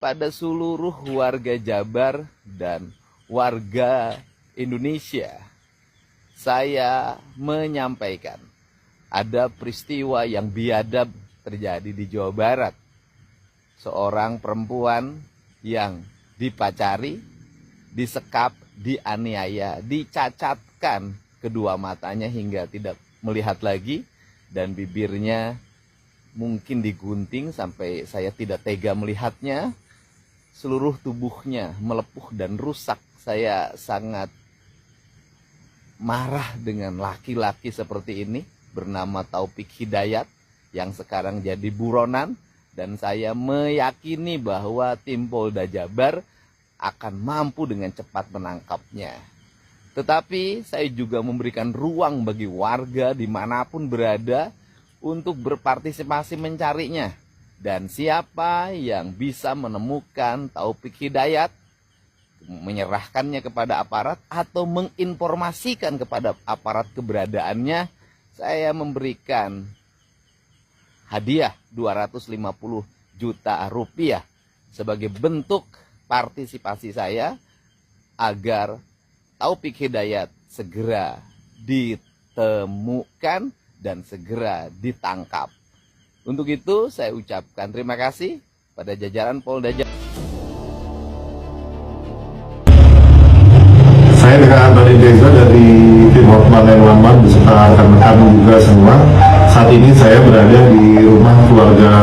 pada seluruh warga Jabar dan warga Indonesia. Saya menyampaikan ada peristiwa yang biadab terjadi di Jawa Barat. Seorang perempuan yang dipacari, disekap, dianiaya, dicacatkan kedua matanya hingga tidak melihat lagi, dan bibirnya mungkin digunting sampai saya tidak tega melihatnya. Seluruh tubuhnya melepuh dan rusak. Saya sangat marah dengan laki-laki seperti ini bernama Taufik Hidayat yang sekarang jadi buronan, dan saya meyakini bahwa tim Polda Jabar akan mampu dengan cepat menangkapnya. Tetapi saya juga memberikan ruang bagi warga dimanapun berada untuk berpartisipasi mencarinya. Dan siapa yang bisa menemukan Taufik Hidayat, menyerahkannya kepada aparat atau menginformasikan kepada aparat keberadaannya, saya memberikan hadiah 250 juta rupiah sebagai bentuk partisipasi saya agar Taufik Hidayat segera ditemukan dan segera ditangkap. Untuk itu saya ucapkan terima kasih pada jajaran Polda Jabar. Saya dengan Bani Deza dari tim Hotman 911 beserta rekan-rekan juga semua. Saat ini saya berada di rumah keluarga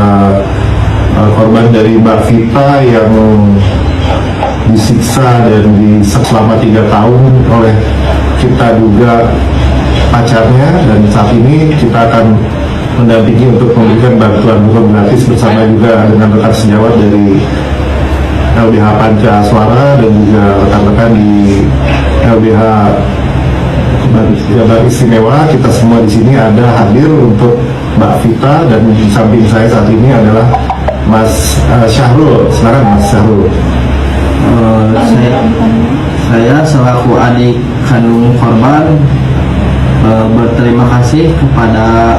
korban dari Mbak Vita yang disiksa dan disekap selama 3 tahun oleh kita juga pacarnya, dan saat ini kita akan mendampingi untuk memberikan bantuan hukum gratis bersama juga dengan rekan sejawat dari LBH Panca Suara dan juga rekan-rekan di LBH Jabar Istimewa. Kita semua di sini ada hadir untuk Mbak Vita, dan di samping saya saat ini adalah Mas Syahrul. Silakan Mas Syahrul. Saya selaku adik kandung korban berterima kasih kepada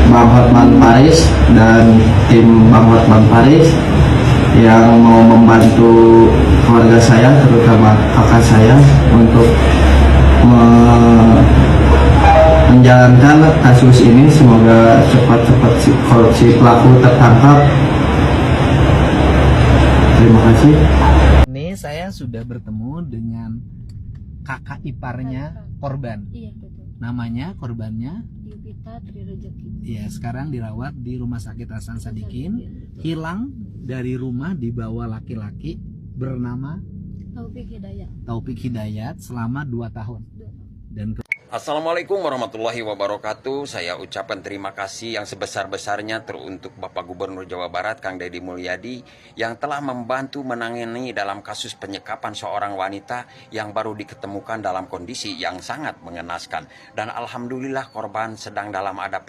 Bang Hotman Paris dan tim Bang Hotman Paris yang mau membantu keluarga saya, terutama kakak saya, untuk menjalankan kasus ini. Semoga cepat-cepat si pelaku tertangkap. Terima kasih. Ini saya sudah bertemu dengan kakak iparnya korban. Iya, betul. Namanya korbannya Yuvita Trirejeki. ya, sekarang dirawat di Rumah Sakit Hasan Sadikin. Hilang dari rumah dibawa laki-laki bernama Taufik Hidayat. Taufik Hidayat selama 2 tahun. Dan Assalamualaikum warahmatullahi wabarakatuh. Saya ucapkan terima kasih yang sebesar-besarnya teruntuk Bapak Gubernur Jawa Barat Kang Deddy Mulyadi yang telah membantu menangani dalam kasus penyekapan seorang wanita yang baru diketemukan dalam kondisi yang sangat mengenaskan. Dan alhamdulillah korban sedang dalam ada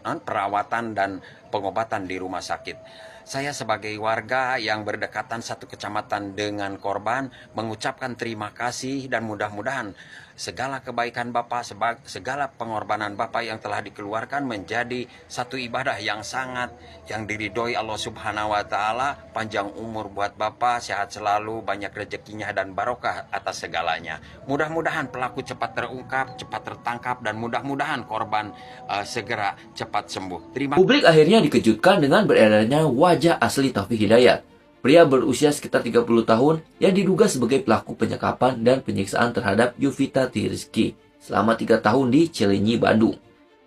perawatan dan pengobatan di rumah sakit. Saya sebagai warga yang berdekatan satu kecamatan dengan korban mengucapkan terima kasih, dan mudah-mudahan segala kebaikan Bapak, segala pengorbanan Bapak yang telah dikeluarkan menjadi satu ibadah yang sangat yang diridhoi Allah Subhanahu wa taala. Panjang umur buat Bapak, sehat selalu, banyak rezekinya dan barokah atas segalanya. Mudah-mudahan pelaku cepat terungkap, cepat tertangkap, dan mudah-mudahan korban segera cepat sembuh. Publik akhirnya dikejutkan dengan beredarnya wajah asli Taufik Hidayat, pria berusia sekitar 30 tahun yang diduga sebagai pelaku penyekapan dan penyiksaan terhadap Yuvita Trirejeki selama 3 tahun di Cilenyi, Bandung.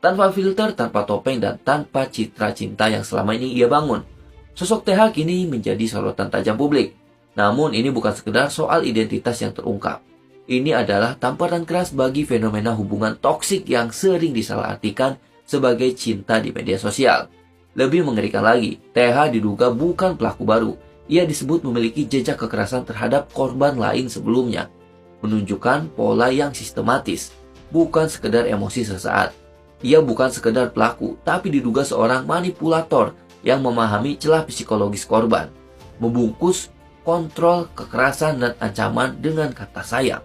Tanpa filter, tanpa topeng, dan tanpa citra cinta yang selama ini ia bangun, sosok TH kini menjadi sorotan tajam publik. Namun ini bukan sekedar soal identitas yang terungkap. Ini adalah tamparan keras bagi fenomena hubungan toksik yang sering disalahartikan sebagai cinta di media sosial. Lebih mengerikan lagi, TH diduga bukan pelaku baru. Ia disebut memiliki jejak kekerasan terhadap korban lain sebelumnya, menunjukkan pola yang sistematis, bukan sekedar emosi sesaat. Ia bukan sekedar pelaku, tapi diduga seorang manipulator yang memahami celah psikologis korban, membungkus kontrol kekerasan dan ancaman dengan kata sayang.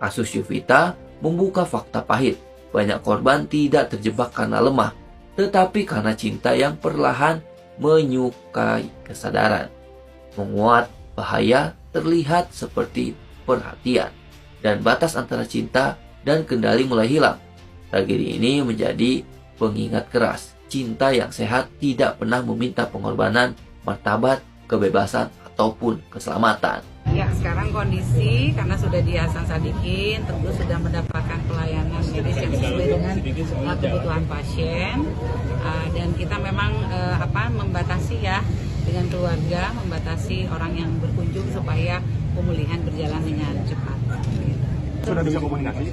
Kasus Yuvita membuka fakta pahit. Banyak korban tidak terjebak karena lemah, tetapi karena cinta yang perlahan menyukai kesadaran. Menguat bahaya terlihat seperti perhatian, dan batas antara cinta dan kendali mulai hilang. Tragedi ini menjadi pengingat keras. Cinta yang sehat tidak pernah meminta pengorbanan, martabat, kebebasan, ataupun keselamatan. Ya, sekarang kondisi karena sudah di Hasan Sadikin tentu sudah mendapatkan pelayanan medis yang sesuai dengan kebutuhan pasien, dan kita memang membatasi ya dengan keluarga, membatasi orang yang berkunjung supaya pemulihan berjalan dengan cepat. Sudah bisa komunikasi?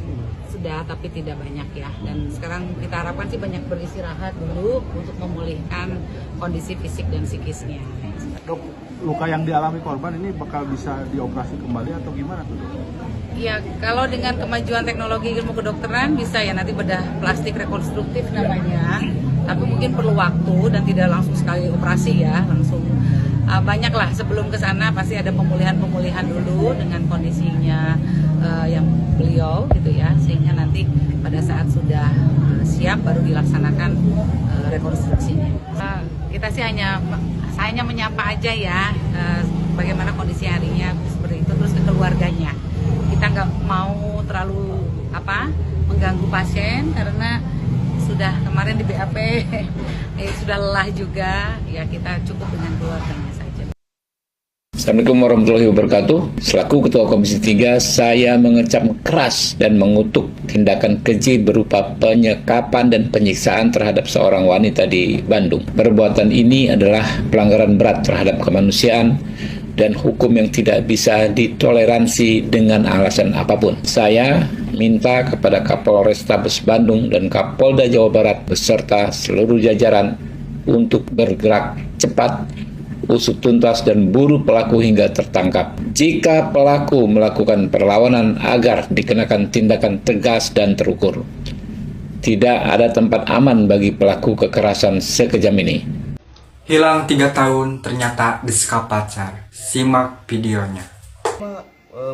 Sudah, tapi tidak banyak ya. Dan sekarang kita harapkan sih banyak beristirahat dulu untuk memulihkan kondisi fisik dan psikisnya. Dok, luka yang dialami korban ini bakal bisa dioperasi kembali atau gimana tuh, Dok? Ya, kalau dengan kemajuan teknologi ilmu kedokteran bisa ya nanti bedah plastik rekonstruktif namanya. Tapi mungkin perlu waktu dan tidak langsung sekali operasi ya, langsung banyaklah sebelum ke sana pasti ada pemulihan dulu dengan kondisinya yang beliau gitu ya, sehingga nanti pada saat sudah siap baru dilaksanakan rekonstruksinya. Kita sih hanya menyapa aja ya bagaimana kondisi harinya seperti itu, terus ke keluarganya. Kita nggak mau terlalu mengganggu pasien karena sudah kemarin di BAP sudah lelah juga ya, kita cukup dengan keluarganya saja. Assalamualaikum warahmatullahi wabarakatuh. Selaku Ketua Komisi 3, saya mengecam keras dan mengutuk tindakan keji berupa penyekapan dan penyiksaan terhadap seorang wanita di Bandung. Perbuatan ini adalah pelanggaran berat terhadap kemanusiaan dan hukum yang tidak bisa ditoleransi dengan alasan apapun. Saya minta kepada Kapolrestabes Bandung dan Kapolda Jawa Barat beserta seluruh jajaran untuk bergerak cepat, usut tuntas dan buru pelaku hingga tertangkap. Jika pelaku melakukan perlawanan agar dikenakan tindakan tegas dan terukur. Tidak ada tempat aman bagi pelaku kekerasan sekejam ini. Hilang 3 tahun ternyata disekap pacar. Simak videonya.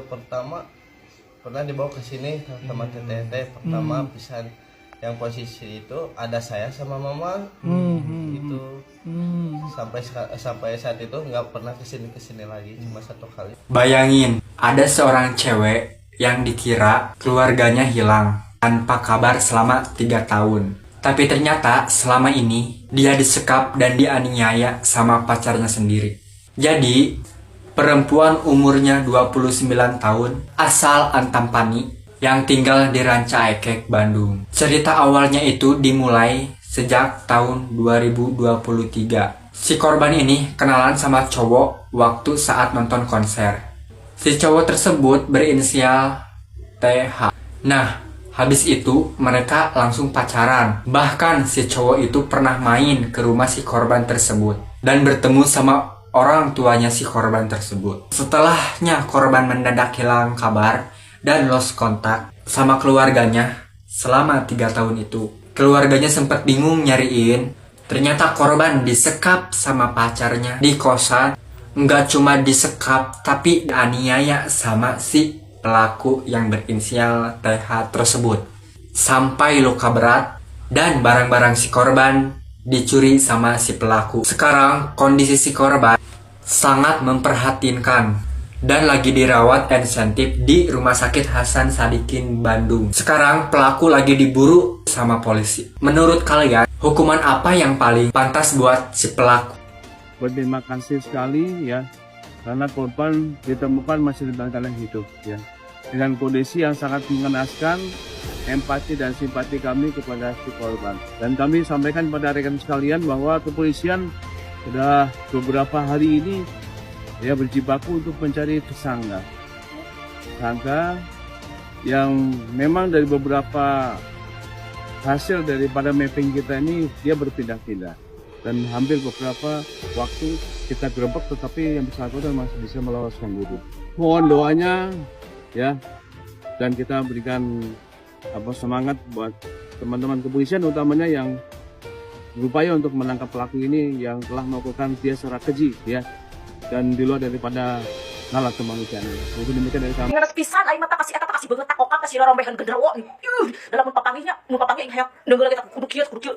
Pertama pernah dibawa ke sini sama teteh. Pertama pisan yang posisi itu ada saya sama mama itu sampai saat itu nggak pernah kesini lagi, cuma 1 kali. Bayangin, ada seorang cewek yang dikira keluarganya hilang tanpa kabar selama 3 tahun. Tapi ternyata selama ini dia disekap dan dianiaya sama pacarnya sendiri. Jadi perempuan umurnya 29 tahun asal Antampani yang tinggal di Ranca Ekek, Bandung. Cerita awalnya itu dimulai sejak tahun 2023. Si korban ini kenalan sama cowok waktu saat nonton konser. Si cowok tersebut berinisial TH. Nah, habis itu mereka langsung pacaran. Bahkan si cowok itu pernah main ke rumah si korban tersebut dan bertemu sama orang tuanya si korban tersebut. Setelahnya korban mendadak hilang kabar dan lost kontak sama keluarganya selama 3 tahun itu. Keluarganya sempat bingung nyariin. Ternyata korban disekap sama pacarnya di kosan. Nggak cuma disekap, tapi dianiaya sama si pelaku yang berinisial TH tersebut. Sampai luka berat dan barang-barang si korban dicuri sama si pelaku. Sekarang kondisi si korban sangat memprihatinkan dan lagi dirawat intensif di Rumah Sakit Hasan Sadikin, Bandung. Sekarang pelaku lagi diburu sama polisi. Menurut kalian, hukuman apa yang paling pantas buat si pelaku? Berterima kasih sekali ya, karena korban ditemukan masih dalam keadaan hidup ya. Dengan kondisi yang sangat mengenaskan, empati dan simpati kami kepada si korban. Dan kami sampaikan pada rekan sekalian bahwa kepolisian sudah beberapa hari ini ya berjibaku untuk mencari tersangka yang memang dari beberapa hasil daripada mapping kita ini dia berpindah-pindah dan hampir beberapa waktu kita gerebek tetapi yang bersangkutan masih bisa meloloskan diri. Mohon doanya ya, dan kita berikan semangat buat teman-teman kepolisian utamanya yang berupaya untuk menangkap pelaku ini yang telah melakukan dia secara keji ya, dan di luar daripada nalar kemanusiaan. Itu demikian dari kami. Ngeres pisan aing mah tak kasih beungeut tak kokak kasih rorombehan genderuwo. Dalam mun papanginya kayak neungeul kita kudu kieu.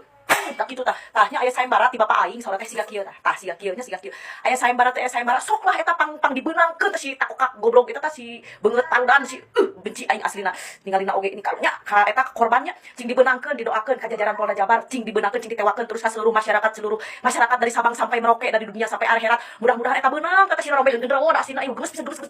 tak gitu tah. Tahnya aya sayembara ti bapak aing saurang teh siga kieu tah. Tah siga kieu nya siga kieu. Aya sayembara teh aya sayembara sok lah eta pang dibeunangkeun teh si takokak goblok eta tah si beungeut tangdan si benci aing aslina. Ningalina oge ini karunya ka eta korbannya cing dibeunangkeun didoakeun ka jajaran Polda Jabar cing dibeunangkeun cing ditewakeun terus ka seluruh masyarakat dari Sabang sampai Merauke dari dunia sampai akhirat. Mudah-mudahan eta beunang kata si Rombeng genderuwo da aslina ieu geus bisa geus.